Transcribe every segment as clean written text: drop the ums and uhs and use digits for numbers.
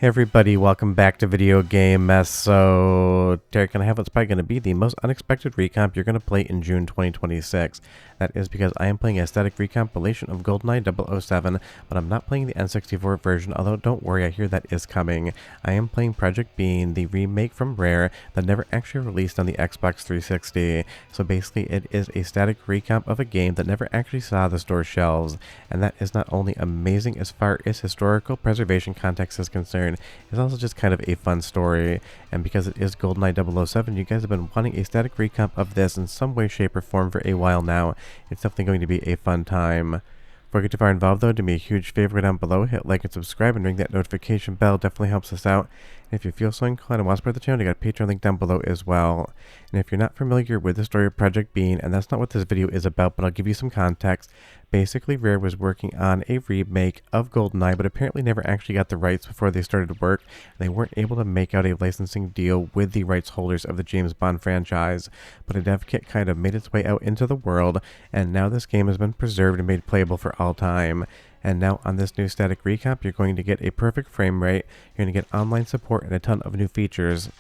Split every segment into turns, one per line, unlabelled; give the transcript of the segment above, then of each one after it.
Hey everybody, welcome back to Video Game Mess. So, Derek, and I have what's probably going to be the most unexpected recomp you're going to play in June 2026. That is because I am playing a static recompilation of Goldeneye 007, but I'm not playing the N64 version, although don't worry, I hear that is coming. I am playing Project Bean, the remake from Rare that never actually released on the Xbox 360. So basically, it is a static recomp of a game that never actually saw the store shelves, and that is not only amazing as far as historical preservation context is concerned, it's also just kind of a fun story. And because it is Goldeneye 007, you guys have been wanting a static recomp of this in some way, shape, or form for a while now. It's definitely going to be a fun time. Before we get too far involved though, do me a huge favor down below, hit like and subscribe and ring that notification bell, definitely helps us out. And if you feel so inclined and want to support the channel, you got a Patreon link down below as well. And if you're not familiar with the story of Project Bean, and that's not what this video is about, but I'll give you some context. Basically, Rare was working on a remake of Goldeneye, but apparently never actually got the rights before they started work. They weren't able to make out a licensing deal with the rights holders of the James Bond franchise, but a dev kit kind of made its way out into the world, and now this game has been preserved and made playable for all time. And now on this new static recomp, you're going to get a perfect frame rate, you're going to get online support and a ton of new features.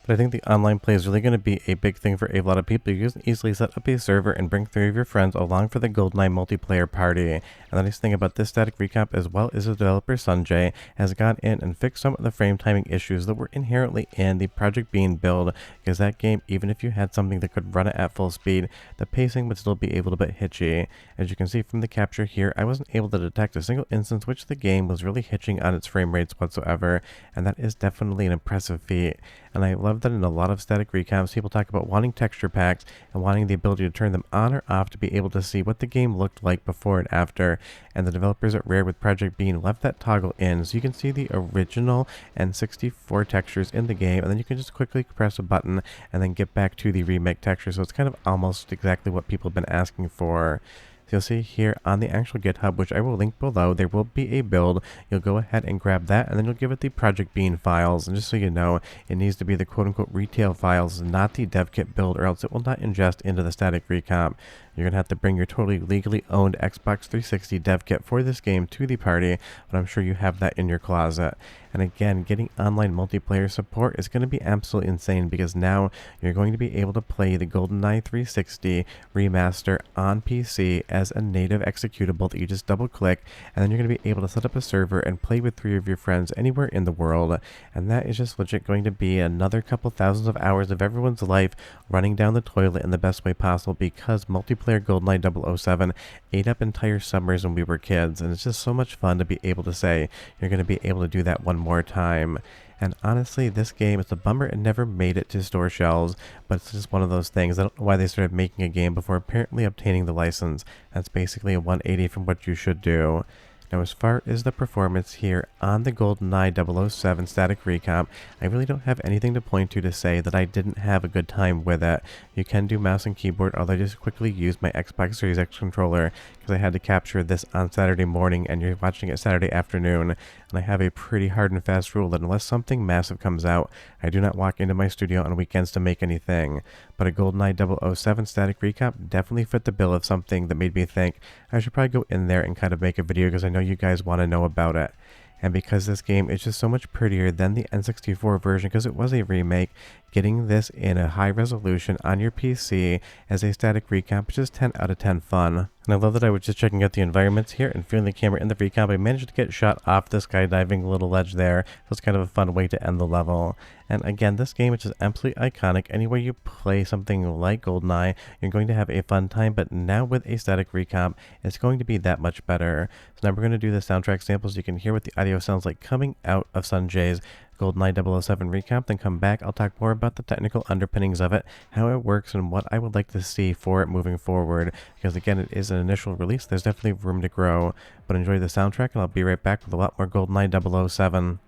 But I think the online play is really going to be a big thing for a lot of people. You can easily set up a server and bring 3 of your friends along for the Goldeneye multiplayer party. And the nice thing about this static recomp, as well as the developer Sanjay, has gone in and fixed some of the frame timing issues that were inherently in the Project Bean build, because that game, even if you had something that could run it at full speed, the pacing would still be able to be hitchy. As you can see from the capture here, I wasn't able to detect a single instance which the game was really hitching on its frame rates whatsoever, and that is definitely an impressive feat. And I love that in a lot of static recomps, people talk about wanting texture packs and wanting the ability to turn them on or off to be able to see what the game looked like before and after. And the developers at Rare with Project Bean left that toggle in, so you can see the original N64 textures in the game, and then you can just quickly press a button and then get back to the remake texture. So it's kind of almost exactly what people have been asking for. So you'll see here on the actual GitHub, which I will link below, there will be a build. You'll go ahead and grab that, and then you'll give it the Project Bean files. And just so you know, it needs to be the quote-unquote retail files, not the dev kit build, or else it will not ingest into the static recomp. You're going to have to bring your totally legally owned Xbox 360 dev kit for this game to the party, but I'm sure you have that in your closet. And again, getting online multiplayer support is going to be absolutely insane, because now you're going to be able to play the Goldeneye 360 remaster on PC as a native executable that you just double click, and then you're going to be able to set up a server and play with 3 of your friends anywhere in the world. And that is just legit going to be another couple thousands of hours of everyone's life running down the toilet in the best way possible, because multiplayer Goldeneye 007 ate up entire summers when we were kids, and it's just so much fun to be able to say you're going to be able to do that one more time. And honestly, this game, it's a bummer it never made it to store shelves, but it's just one of those things. I don't know why they started making a game before apparently obtaining the license. That's basically a 180 from what you should do. Now, as far as the performance here on the Goldeneye 007 static recomp, I really don't have anything to point to say that I didn't have a good time with it. You can do mouse and keyboard, although I just quickly used my Xbox Series X controller because I had to capture this on Saturday morning and you're watching it Saturday afternoon. And I have a pretty hard and fast rule that unless something massive comes out, I do not walk into my studio on weekends to make anything. But a Goldeneye 007 static recomp definitely fit the bill of something that made me think I should probably go in there and kind of make a video, because I know you guys want to know about it. And because this game is just so much prettier than the N64 version, because it was a remake, getting this in a high resolution on your PC as a static recomp is just 10 out of 10 fun. And I love that I was just checking out the environments here and feeling the camera in the recomp. I managed to get shot off the skydiving little ledge there, so it's kind of a fun way to end the level. And again, this game is just absolutely iconic. Anywhere you play something like Goldeneye, you're going to have a fun time, but now with a static recomp, it's going to be that much better. So now we're going to do the soundtrack samples. You can hear what the audio sounds like coming out of Sanjay's Goldeneye 007 recomp, then come back. I'll talk more about the technical underpinnings of it, how it works, and what I would like to see for it moving forward, because again, it is an initial release. There's definitely room to grow, but enjoy the soundtrack, and I'll be right back with a lot more Goldeneye 007.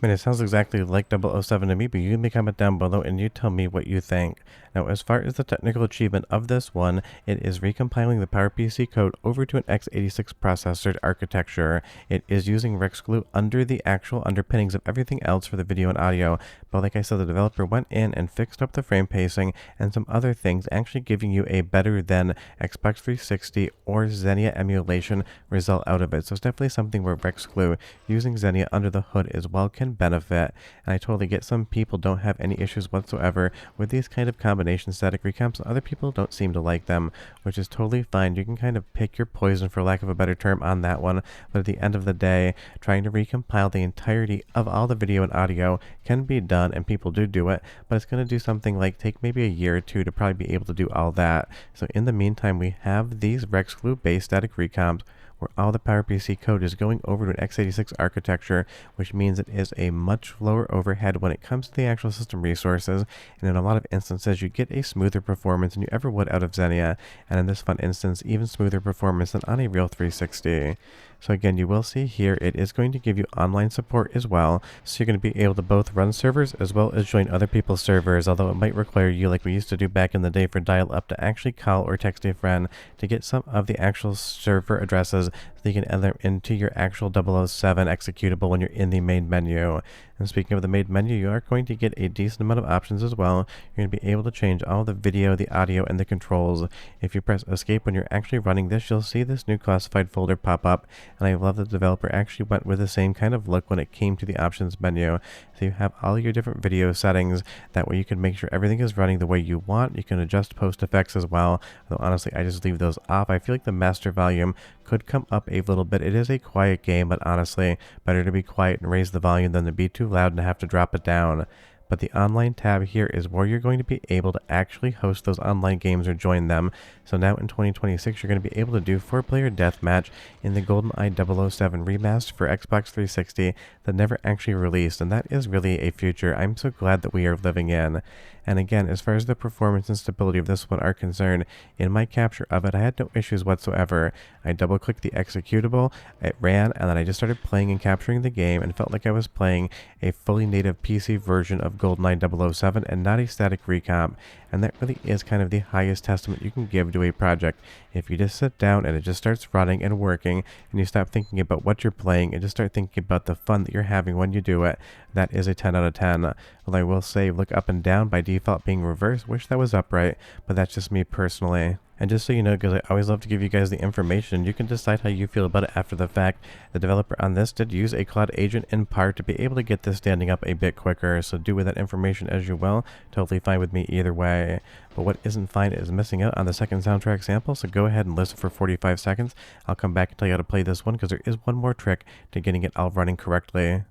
I mean, it sounds exactly like 007 to me, but you can comment down below and you tell me what you think. Now, as far as the technical achievement of this one, it is recompiling the PowerPC code over to an x86 processor architecture. It is using RexGlue under the actual underpinnings of everything else for the video and audio, but like I said, the developer went in and fixed up the frame pacing and some other things, actually giving you a better than Xbox 360 or Xenia emulation result out of it. So it's definitely something where RexGlue using Xenia under the hood as well can benefit, and I totally get some people don't have any issues whatsoever with these kind of combination static recomps, and other people don't seem to like them, which is totally fine. You can kind of pick your poison, for lack of a better term, on that one, but at the end of the day, trying to recompile the entirety of all the video and audio can be done, and people do it, but it's going to do something like take maybe a year or two to probably be able to do all that. So in the meantime, we have these RexGlue based static recomps where all the PowerPC code is going over to an x86 architecture, which means it is a much lower overhead when it comes to the actual system resources, and in a lot of instances you get a smoother performance than you ever would out of Xenia, and in this fun instance even smoother performance than on a real 360. So again, you will see here it is going to give you online support as well, so you're going to be able to both run servers as well as join other people's servers, although it might require you, like we used to do back in the day for dial-up, to actually call or text a friend to get some of the actual server addresses so you can enter into your actual 007 executable when you're in the main menu. And speaking of the main menu, you are going to get a decent amount of options as well. You're going to be able to change all the video, the audio, and the controls. If you press escape when you're actually running this, you'll see this new classified folder pop up, and I love that the developer actually went with the same kind of look when it came to the options menu. So you have all your different video settings. That way you can make sure everything is running the way you want. You can adjust post effects as well, though honestly I just leave those off. I feel like the master volume could come up a little bit. It is a quiet game, but honestly, better to be quiet and raise the volume than to be too loud and have to drop it down. But the online tab here is where you're going to be able to actually host those online games or join them. So now in 2026, you're going to be able to do 4-player deathmatch in the GoldenEye 007 remastered for Xbox 360 that never actually released, and that is really a future I'm so glad that we are living in. And again, as far as the performance and stability of this one are concerned, in my capture of it, I had no issues whatsoever. I double-clicked the executable, it ran, and then I just started playing and capturing the game and felt like I was playing a fully native PC version of GoldenEye 007 and not a static recomp. And that really is kind of the highest testament you can give to a project. If you just sit down and it just starts running and working, and you stop thinking about what you're playing and just start thinking about the fun that you're having when you do it, that is a 10 out of 10. Well, I will say look up and down by default being reversed. Wish that was upright, but that's just me personally. And just so you know, because I always love to give you guys the information, you can decide how you feel about it after the fact. The developer on this did use a cloud agent in part to be able to get this standing up a bit quicker, so do with that information as you will. Totally fine with me either way. But what isn't fine is missing out on the second soundtrack sample, so go ahead and listen for 45 seconds. I'll come back and tell you how to play this one, because there is one more trick to getting it all running correctly.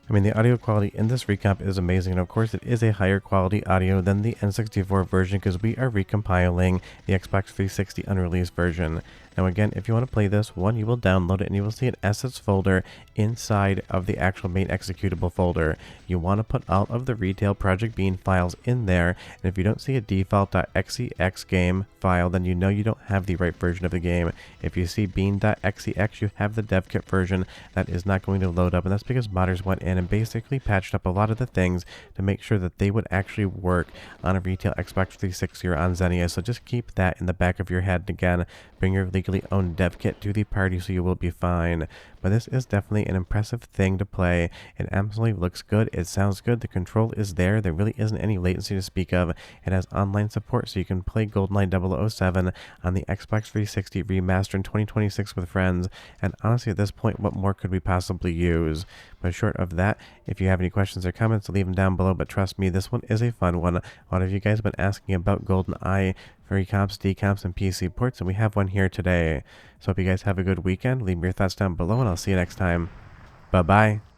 I mean, the audio quality in this recomp is amazing, and of course it is a higher quality audio than the N64 version because we are recompiling the Xbox 360 unreleased version. Now again, if you want to play this one, you will download it and you will see an assets folder inside of the actual main executable folder. You want to put all of the retail Project Bean files in there, and if you don't see a default.xex game file, then you know you don't have the right version of the game. If you see bean.xex, you have the dev kit version that is not going to load up, and that's because modders went in and basically patched up a lot of the things to make sure that they would actually work on a retail Xbox 360 or on Xenia. So just keep that in the back of your head. Again, bring your legally owned dev kit to the party so you will be fine. but this is definitely an impressive thing to play. It absolutely looks good. It sounds good. The control is there. There really isn't any latency to speak of. It has online support, so you can play GoldenEye 007 on the Xbox 360 Remastered in 2026 with friends. And honestly, at this point, what more could we possibly use? But short of that, if you have any questions or comments, leave them down below. But trust me, this one is a fun one. A lot of you guys have been asking about GoldenEye for recomps, decomps, and PC ports, and we have one here today. So hope you guys have a good weekend. Leave me your thoughts down below, and I'll see you next time. Bye-bye.